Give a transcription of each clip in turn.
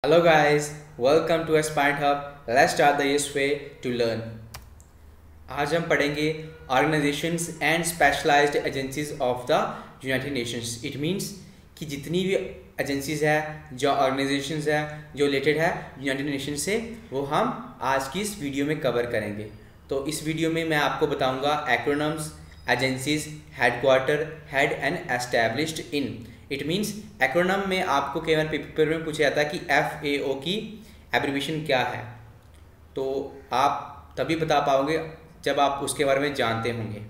Hello guys, welcome to Aspirant Hub. Let's start the easiest way to learn. आज हम पढ़ेंगे organisations and specialised agencies of the United Nations. It means कि जितनी भी agencies है, जो ऑर्गेनाइजेशंस है, जो रिलेटेड है यूनाइटेड नेशन से, वो हम आज की इस वीडियो में कवर करेंगे. तो इस वीडियो में मैं आपको बताऊंगा acronyms, agencies, headquarter, head and established in. It means acronym में आपको कई बार पेपर में पूछा जाता है कि FAO की एब्रीविएशन क्या है. तो आप तभी बता पाओगे जब आप उसके बारे में जानते होंगे.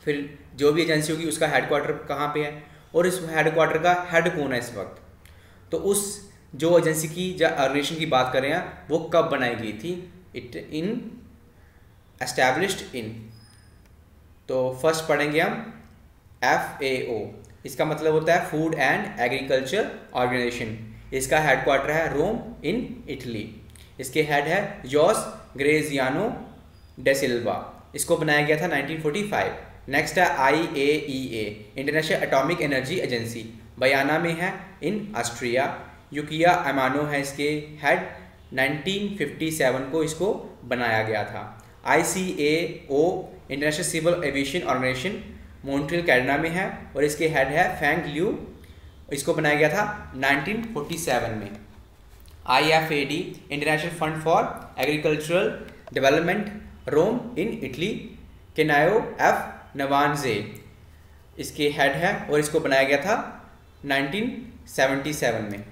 फिर जो भी एजेंसी होगी उसका हेडक्वार्टर कहाँ पे है और इस हेडक्वार्टर का हेड कौन है इस वक्त. तो उस जो एजेंसी की जो ऑर्गेनाइजेशन की बात कर रहे हैं वो कब बनाई गई थी. It in established in. तो फर्स्ट पढ़ेंगे हम FAO. इसका मतलब होता है फूड एंड एग्रीकल्चर ऑर्गेनाइजेशन. इसका हेडक्वार्टर है रोम इन इटली. इसके हेड है जोस ग्रेजियानो डे सिल्वा. इसको बनाया गया था 1945. नेक्स्ट है IAEA, International Atomic Energy Agency. Vienna में है इन ऑस्ट्रिया. युकिया अमानो है इसके हेड. 1957 को इसको बनाया गया था. ICAO, International Civil Aviation Organization, Montreal Canada में है और इसके हेड है फेंग लियू. इसको बनाया गया था 1947 में. IFAD, International Fund for Agricultural Development, Rome in Italy. Kanayo F Nwanze इसके हेड है और इसको बनाया गया था 1977 में.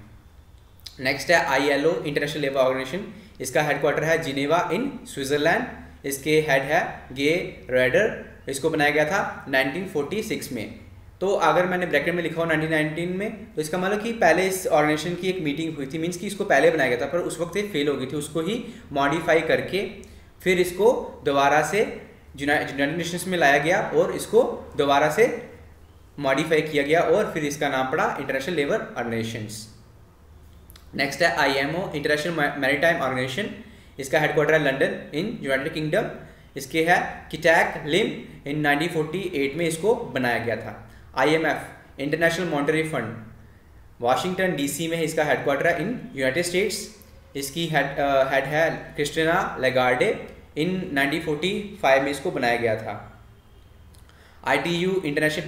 नेक्स्ट है ILO, इंटरनेशनल लेबर ऑर्गेनाइजेशन. इसका हेडक्वार्टर है जिनेवा इन स्विट्जरलैंड. इसके हेड है गे रेडर. इसको बनाया गया था 1946 में. तो अगर मैंने ब्रैकेट में लिखा हो 1919 में, तो इसका मतलब कि पहले इस ऑर्गेनाइजेशन की एक मीटिंग हुई थी. मीन्स कि इसको पहले बनाया गया था पर उस वक्त ये फेल हो गई थी. उसको ही मॉडिफाई करके फिर इसको दोबारा से यूनाइटेड नेशंस में लाया गया और इसको दोबारा से मॉडिफाई किया गया और फिर इसका नाम पड़ा इंटरनेशनल लेबर ऑर्गेनाइजेशन. नेक्स्ट है IMO, इंटरनेशनल मैरीटाइम ऑर्गेनाइजेशन. इसका हेडक्वार्टर है लंदन इन यूनाइटेड किंगडम. इसके है किटैक लिम. इन 1948 में इसको बनाया गया था. IMF, international monetary fund, Washington DC में इसका हेडक्वार्टर है इन यूनाइटेड स्टेट्स. इसकी हेड है क्रिस्टिना लेगार्डे. इन 1945 में इसको बनाया गया था. ITU, international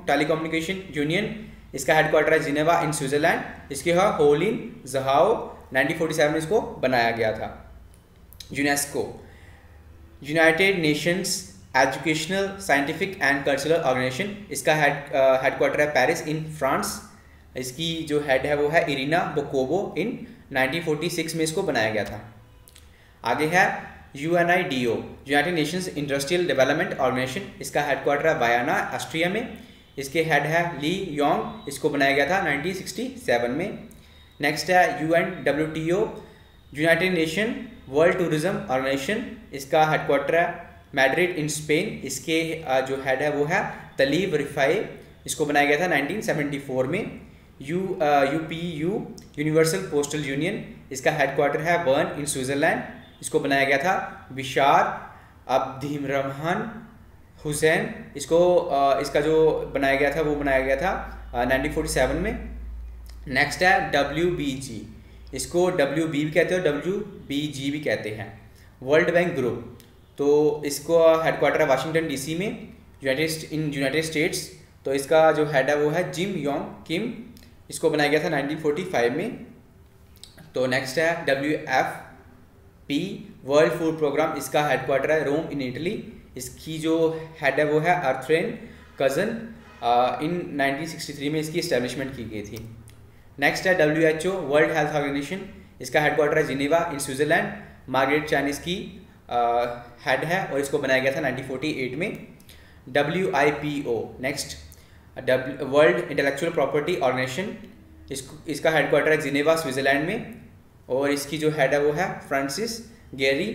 telecommunication union. इसका हेडक्वार्टर है जिनेवा इन स्विट्जरलैंड. इसके है होलिन जहाओ. 1947 में इसको बनाया गया था. UNESCO, United Nations Educational, Scientific and Cultural Organization. इसका हेडक्वार्टर है पेरिस इन फ्रांस. इसकी जो हेड है वो है इरिना बोकोबो. इन 1946 में इसको बनाया गया था. आगे है UNIDO, United Nations Industrial Development Organization. इसका हेडक्वार्टर है वायाना ऑस्ट्रिया में. इसके हेड है ली योंग. इसको बनाया गया था 1967 में. नेक्स्ट है UNWTO, United Nation World Tourism Organization. इसका हेडक्वार्टर है मैड्रिड इन स्पेन. इसके जो हेड है वो है तलीब रिफाई. इसको बनाया गया था 1974 में. UPU, universal postal union. इसका हेडक्वार्टर है बर्न इन स्विट्जरलैंड. इसको बनाया गया था बिशार अब्दुर्रहमान हुसैन. इसका जो बनाया गया था वो बनाया गया था 1947 में. नेक्स्ट है WBG. इसको WB भी कहते हैं और WBG भी कहते हैं, वर्ल्ड बैंक ग्रुप. तो इसको हेडक्वार्टर है वाशिंगटन DC में यूनाइटेड स्टेट्स. तो इसका जो हेड है वो है जिम योंग किम. इसको बनाया गया था 1945 में. तो नेक्स्ट है WFP, वर्ल्ड फूड प्रोग्राम. इसका हेडक्वार्टर है रोम इन इटली. इसकी जो हेड है वो है अर्थरेन कजन. इन 1963 में इसकी इस्टेब्लिशमेंट की गई थी. नेक्स्ट है WHO, वर्ल्ड हेल्थ ऑर्गेनाइजेशन. इसका हेडक्वार्टर है जिनेवा इन स्विट्जरलैंड. मार्गरेट चैन इसकी हेड है और इसको बनाया गया था 1948 में. WIPO, next World Intellectual Property Organization. इसका हेडक्वार्टर है जिनेवा स्विट्जरलैंड में और इसकी जो हेड है वो है फ्रांसिस गेरी.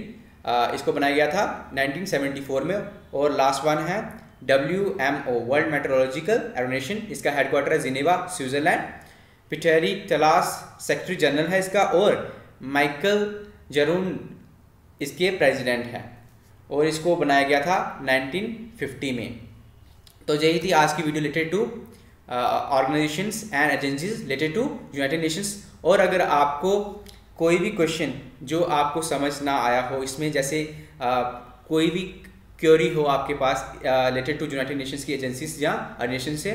इसको बनाया गया था 1974 में. और लास्ट वन है WMO, वर्ल्ड मेट्रोलॉजिकल ऑर्गेनाइजेशन. इसका हेडक्वार्टर है जिनेवा स्विट्जरलैंड. पिटेरी तलास सेक्रेटरी जनरल है इसका और माइकल जरून इसके प्रेसिडेंट हैं और इसको बनाया गया था 1950 में. तो यही थी आज की video related to organizations and agencies related to United Nations और अगर आपको कोई भी क्वेश्चन जो आपको समझ ना आया हो इसमें, जैसे कोई भी क्वेरी हो आपके पास रिलेटेड टू यूनाइटेड नेशंस की एजेंसीज या ऑर्गेनाइजेशन से,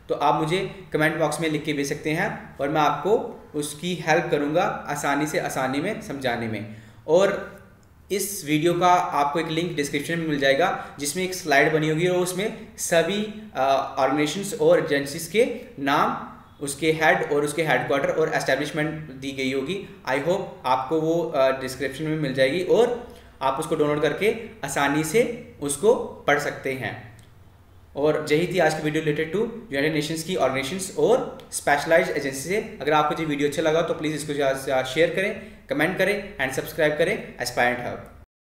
तो आप मुझे कमेंट बॉक्स में लिख के भेज सकते हैं और मैं आपको उसकी हेल्प करूंगा आसानी में समझाने में। और इस वीडियो का आपको एक लिंक डिस्क्रिप्शन में मिल जाएगा जिसमें एक स्लाइड बनी होगी और उसमें सभी ऑर्गेनाइजेशंस और एजेंसीज के नाम, उसके हेड और उसके हेडक्वार्टर और एस्टेब्लिशमेंट दी गई होगी। आई होप आपको वो डिस्क्रिप्शन में मिल जाएगी और आप उसको डाउनलोड करके आसानी से उसको पढ़ सकते हैं। और यही थी आज की video related to United Nations की ऑर्गेनाइजेशंस और स्पेशलाइज्ड एजेंसी से। अगर आपको ये वीडियो अच्छा लगा तो प्लीज़ इसको शेयर करें, कमेंट करें एंड सब्सक्राइब करें एस्पायरेंट हब।